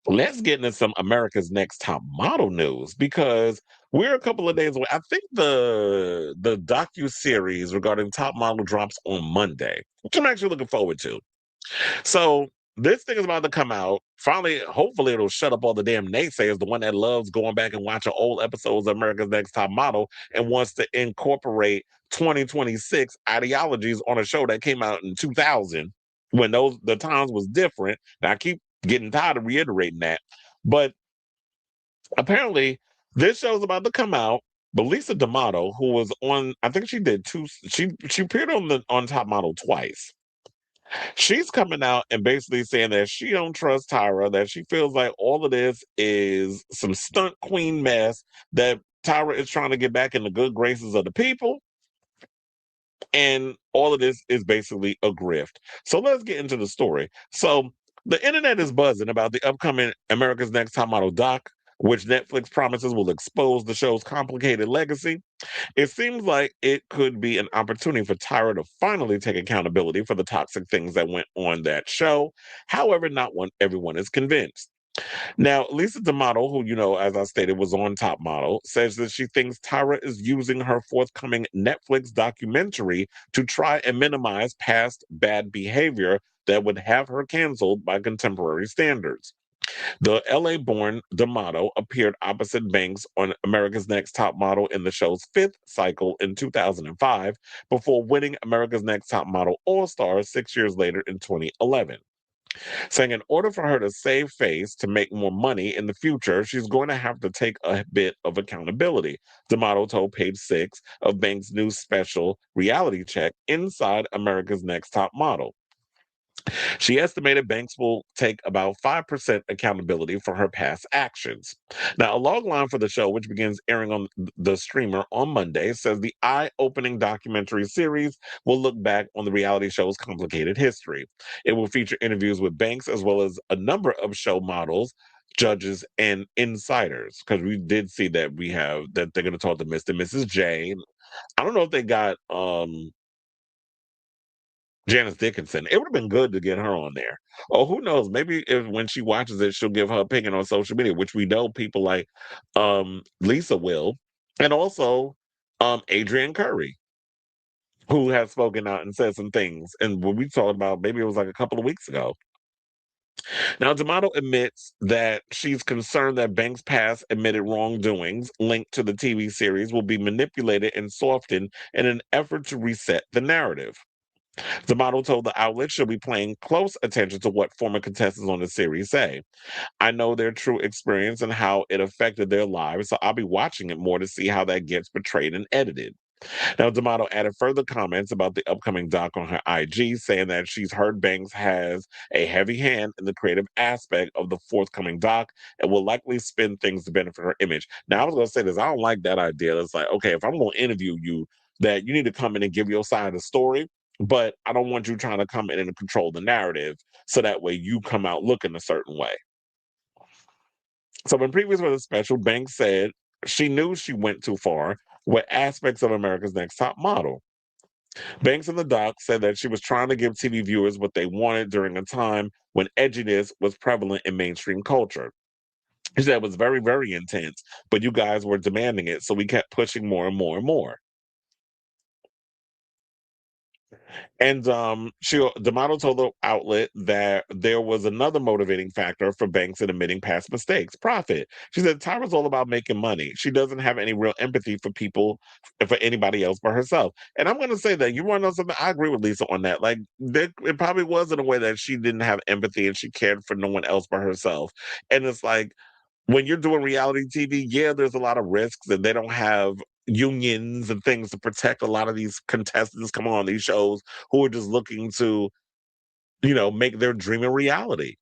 let's get into some America's Next Top Model news because we're a couple of days away. I think the docu series regarding Top Model drops on Monday, which I'm actually looking forward to. So this thing is about to come out. Finally, hopefully, it'll shut up all the damn naysayers, the one that loves going back and watching old episodes of America's Next Top Model and wants to incorporate 2026 ideologies on a show that came out in 2000 when the times was different. And I keep getting tired of reiterating that. But apparently, this show's about to come out. But Lisa Damato, who was on, I think she did two. She appeared on Top Model twice. She's coming out and basically saying that she don't trust Tyra, that she feels like all of this is some stunt queen mess, that Tyra is trying to get back in the good graces of the people, and all of this is basically a grift. So let's get into the story. So the internet is buzzing about the upcoming America's Next Top Model doc, which Netflix promises will expose the show's complicated legacy. It seems like it could be an opportunity for Tyra to finally take accountability for the toxic things that went on that show. However, not one everyone is convinced. Now, Lisa D'Amato, who, as I stated, was on Top Model, says that she thinks Tyra is using her forthcoming Netflix documentary to try and minimize past bad behavior that would have her canceled by contemporary standards. The LA born Damato appeared opposite Banks on America's Next Top Model in the show's fifth cycle in 2005 before winning America's Next Top Model All Stars 6 years later in 2011. Saying in order for her to save face to make more money in the future, she's going to have to take a bit of accountability. Damato told Page Six of Banks' new special reality check inside America's Next Top Model. She estimated Banks will take about 5% accountability for her past actions. Now, a log line for the show, which begins airing on the streamer on Monday, says the eye opening documentary series will look back on the reality show's complicated history. It will feature interviews with Banks as well as a number of show models, judges, and insiders. Because we did see that that they're going to talk to Mr. and Mrs. J. I don't know if they got Janice Dickinson. It would have been good to get her on there. Or who knows? Maybe if when she watches it, she'll give her opinion on social media, which we know people like Lisa will, and also Adrian Curry, who has spoken out and said some things. And when we talked about, maybe it was like a couple of weeks ago. Now, D'Amato admits that she's concerned that Banks' past admitted wrongdoings linked to the TV series will be manipulated and softened in an effort to reset the narrative. The model told the outlet she'll be paying close attention to what former contestants on the series say. I know their true experience and how it affected their lives, so I'll be watching it more to see how that gets portrayed and edited. Now, D'Amato added further comments about the upcoming doc on her IG, saying that she's heard Banks has a heavy hand in the creative aspect of the forthcoming doc and will likely spin things to benefit her image. Now, I was going to say this. I don't like that idea. It's like, okay, if I'm going to interview you, that you need to come in and give your side of the story, but I don't want you trying to come in and control the narrative so that way you come out looking a certain way. So when previous was a special, Banks said she knew she went too far with aspects of America's Next Top Model. Banks in the doc said that she was trying to give TV viewers what they wanted during a time when edginess was prevalent in mainstream culture. She said it was very, very intense, but you guys were demanding it, so we kept pushing more and more and more. And D'Amato told the outlet that there was another motivating factor for Banks in admitting past mistakes: profit. She said Tyra's all about making money. She doesn't have any real empathy for people, for anybody else but herself. And I'm going to say that you want to know something? I agree with Lisa on that. Like, it probably was in a way that she didn't have empathy and she cared for no one else but herself. And it's like, when you're doing reality TV, yeah, there's a lot of risks, and they don't have unions and things to protect a lot of these contestants coming on these shows who are just looking to, make their dream a reality.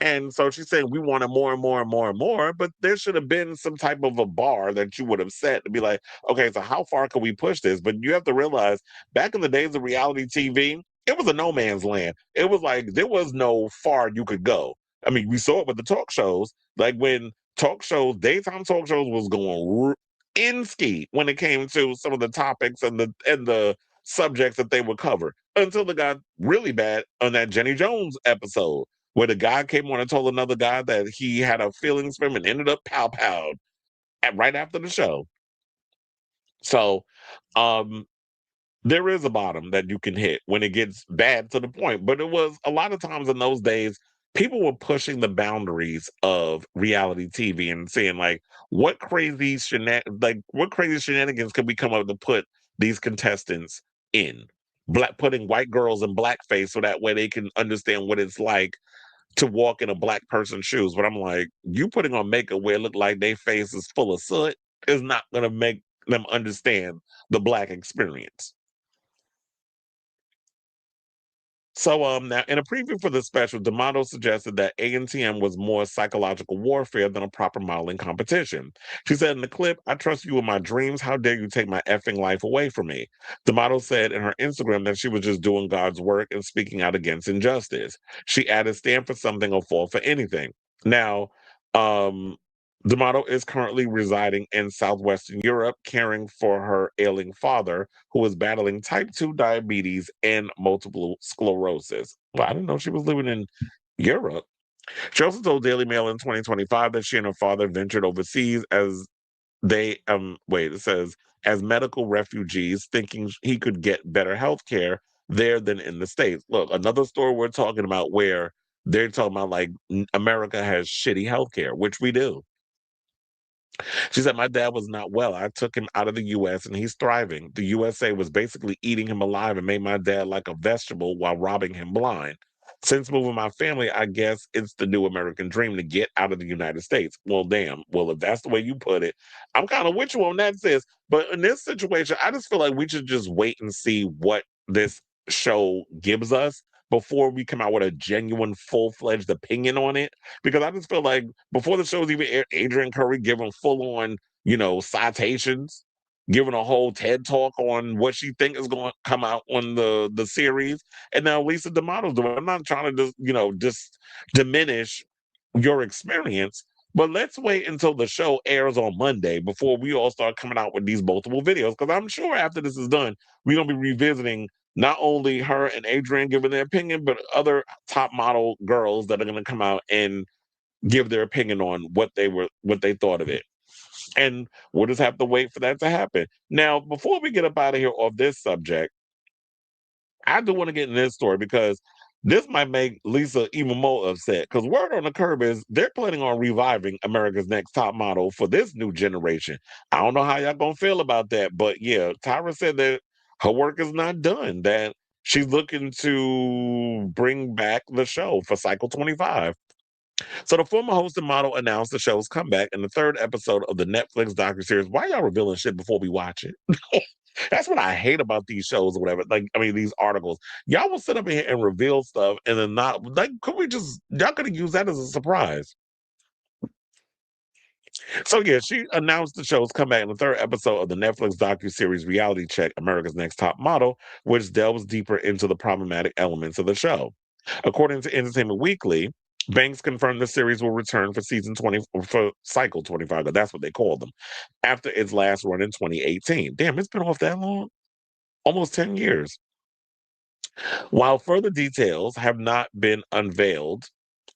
And so she's saying we wanted more and more and more and more, but there should have been some type of a bar that you would have set to be like, okay, so how far can we push this? But you have to realize back in the days of reality TV, it was a no man's land. It was like there was no far you could go. I mean, we saw it with the talk shows, like when daytime talk shows was going in ski when it came to some of the topics and the subjects that they would cover until it got really bad on that Jenny Jones episode where the guy came on and told another guy that he had a feelings for him and ended up pow pow right after the show. So, um, there is a bottom that you can hit when it gets bad to the point. But it was a lot of times in those days, people were pushing the boundaries of reality TV and saying like, what crazy shenanigans could we come up to put these contestants in? Putting white girls in blackface so that way they can understand what it's like to walk in a black person's shoes. But I'm like, you putting on makeup where it look like their face is full of soot is not gonna make them understand the black experience. So now in a preview for the special, Damato suggested that ANTM was more psychological warfare than a proper modeling competition. She said in the clip, "I trust you with my dreams. How dare you take my effing life away from me?" Damato said in her Instagram that she was just doing God's work and speaking out against injustice. She added, "Stand for something or fall for anything." Now, um, D'Amato is currently residing in southwestern Europe, caring for her ailing father, who is battling type 2 diabetes and multiple sclerosis. Well, I didn't know she was living in Europe. She also told Daily Mail in 2025 that she and her father ventured overseas as it says, as medical refugees, thinking he could get better health care there than in the States. Look, another story we're talking about where they're talking about like America has shitty health care, which we do. She said, "My dad was not well. I took him out of the US and he's thriving. The USA was basically eating him alive and made my dad like a vegetable while robbing him blind. Since moving my family, I guess it's the new American dream to get out of the United States." Well, damn. Well, if that's the way you put it, I'm kind of with you on that, sis. But in this situation, I just feel like we should just wait and see what this show gives us before we come out with a genuine, full fledged opinion on it. Because I just feel like before the show's even aired, Adrian Curry giving full on, citations, giving a whole TED talk on what she think is going to come out on the series, and now Lisa D'Amato's doing. I'm not trying to just diminish your experience, but let's wait until the show airs on Monday before we all start coming out with these multiple videos. Because I'm sure after this is done, we're gonna be revisiting not only her and Adrian giving their opinion, but other top model girls that are gonna come out and give their opinion on what they thought of it. And we'll just have to wait for that to happen. Now, before we get up out of here off this subject, I do want to get in this story because this might make Lisa even more upset. Because word on the curb is they're planning on reviving America's Next Top Model for this new generation. I don't know how y'all gonna feel about that, but yeah, Tyra said that her work is not done. That she's looking to bring back the show for Cycle 25. So the former host and model announced the show's comeback in the third episode of the Netflix docuseries. Why y'all revealing shit before we watch it? That's what I hate about these shows or whatever. Like, I mean, these articles. Y'all will sit up here and reveal stuff and then not like could we just y'all could have used that as a surprise. So yeah, she announced the show's comeback in the third episode of the Netflix docuseries Reality Check America's Next Top Model, which delves deeper into the problematic elements of the show. According to Entertainment Weekly, Banks confirmed the series will return for season 20 for cycle 25, that's what they call them, after its last run in 2018. Damn, it's been off that long? Almost 10 years. While further details have not been unveiled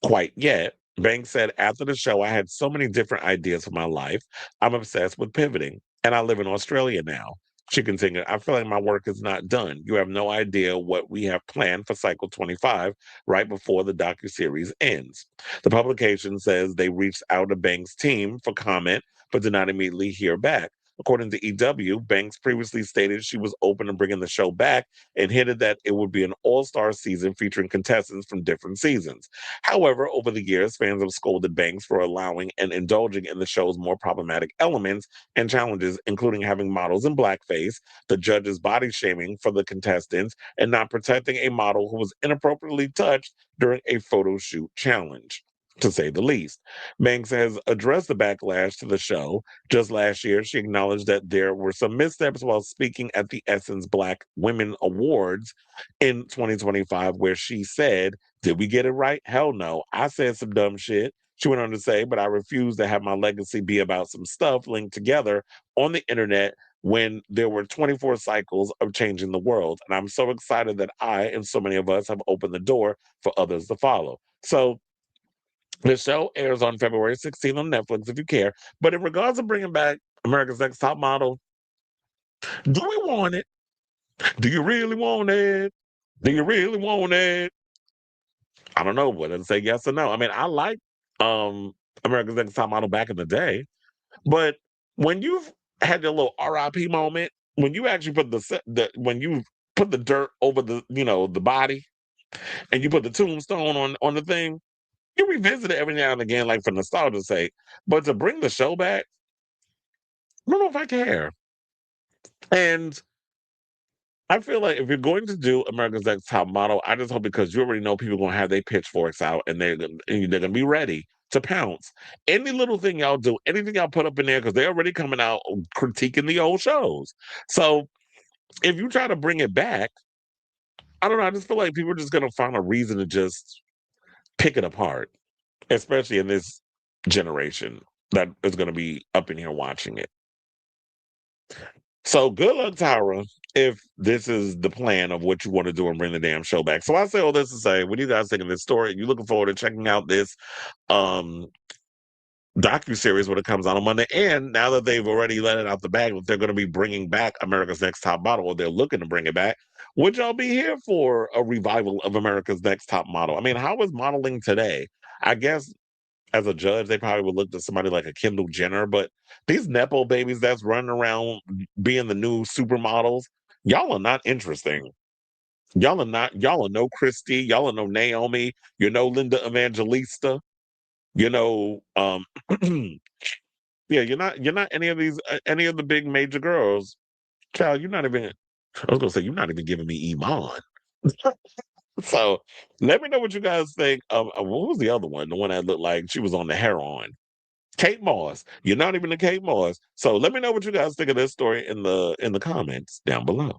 quite yet, Banks said, "After the show, I had so many different ideas for my life. I'm obsessed with pivoting, and I live in Australia now." She continued, "I feel like my work is not done. You have no idea what we have planned for Cycle 25 right before the docuseries ends." The publication says they reached out to Banks' team for comment, but did not immediately hear back. According to EW, Banks previously stated she was open to bringing the show back and hinted that it would be an all-star season featuring contestants from different seasons. However, over the years, fans have scolded Banks for allowing and indulging in the show's more problematic elements and challenges, including having models in blackface, the judges body shaming for the contestants, and not protecting a model who was inappropriately touched during a photo shoot challenge, to say the least. Banks has addressed the backlash to the show. Just last year, she acknowledged that there were some missteps while speaking at the Essence Black Women Awards in 2025, where she said, "Did we get it right? Hell no. I said some dumb shit." She went on to say, "But I refuse to have my legacy be about some stuff linked together on the internet when there were 24 cycles of changing the world. And I'm so excited that I and so many of us have opened the door for others to follow." So the show airs on February 16th on Netflix if you care. But in regards to bringing back America's Next Top Model, do we want it? Do you really want it? Do you really want it? I don't know whether to say yes or no. I mean, I like um America's Next Top Model back in the day, but when you've had your little RIP moment, when you actually put when you put the dirt over the body and you put the tombstone on the thing, you revisit it every now and again, like for nostalgia's sake. But to bring the show back, I don't know if I care. And I feel like if you're going to do America's Next Top Model, I just hope because you already know people are gonna have their pitchforks out and they're gonna be ready to pounce. Any little thing y'all do, anything y'all put up in there, because they're already coming out critiquing the old shows. So if you try to bring it back, I don't know. I just feel like people are just gonna find a reason to just pick it apart, especially in this generation that is gonna be up in here watching it. So good luck, Tyra, if this is the plan of what you want to do and bring the damn show back. So I say all this to say, what do you guys think of this story? You looking forward to checking out this um docu-series when it comes out on Monday? And now that they've already let it out the bag, that they're going to be bringing back America's Next Top Model, or they're looking to bring it back, would y'all be here for a revival of America's Next Top Model? I mean, how is modeling today? I guess as a judge, they probably would look to somebody like a Kendall Jenner, but these Nepo babies that's running around being the new supermodels, y'all are not interesting. Y'all are no Christy, y'all are no Naomi, you're no Linda Evangelista, you know, yeah, you're not any of these any of the big major girls. Child, you're not even I was gonna say you're not even giving me Iman. So let me know what you guys think. What was the other one? The one that looked like she was on the heroin. Kate Moss. You're not even a Kate Moss. So let me know what you guys think of this story in the comments down below.